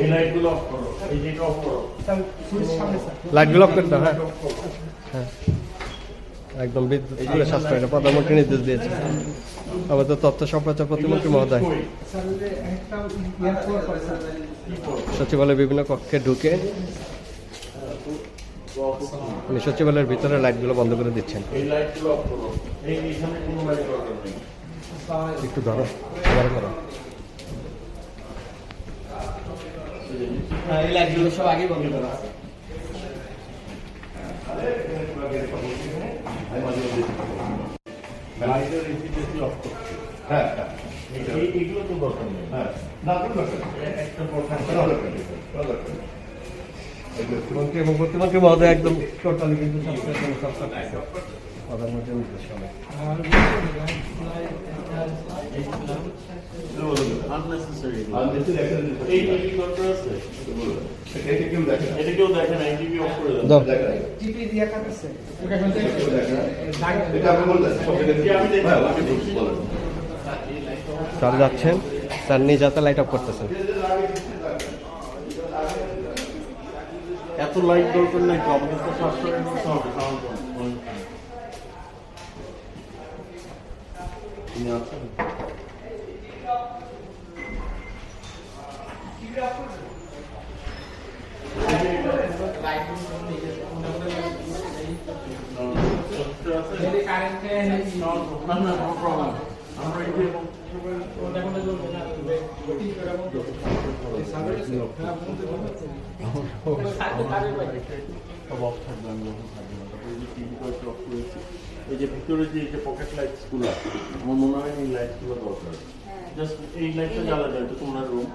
এই লাইটগুলো অফ করো, এই যেটা অফ করো। লাইটগুলো অফ করতে হ্যাঁ হ্যাঁ একদম বিদ্যুৎ সাশ্রয় প্রধানমন্ত্রী নির্দেশ দিয়েছে। আমাদের তথ্য সম্প্রচার প্রতিমন্ত্রী মহোদয় সচিবালয়ের বিভিন্ন কক্ষে ঢুকে উনি সচিবালয়ের ভিতরে লাইটগুলো বন্ধ করে দিচ্ছেন। এই লাইটগুলো অফ করো, এইখানে কোনো লাইট দরকার নেই। একটু ধরো ধরো এই লাইটগুলো সব আগে বন্ধ করা আছে। লাইটের এফিসিয়েন্সি অফ করতে। হ্যাঁ হ্যাঁ, এইগুলো তো দরকার নেই। হ্যাঁ, না কোনো দরকার নেই। একটা দরকার নেই। মুখ্যমন্ত্রী এবং প্রতিমন্ত্রী মহোদয় একদম টোটালি কিন্তু প্রধানমন্ত্রীর নির্দেশ হবে। Unnecessary. এই টিভি দরকার আছে? এটা কেউ দেখে না, এই টিভি অফ করে দাও। টিপি দিয়া কাটছে। স্যার যাচ্ছেন, স্যার নিজ হাতে লাইট অফ করতেছেন। এত লাইট দরকার নাই তো, আমাদের তো সাশ্রয় করতে হবে। তিনি আছেন? আমরা এই যে এই যে ভিতরে যে পকেট লাইটস গুলো, আমার মনে হয় এই লাইটস গুলো দরকার। জাস্ট এই লাইটটা জ্বালা যায় তো তোমার রুম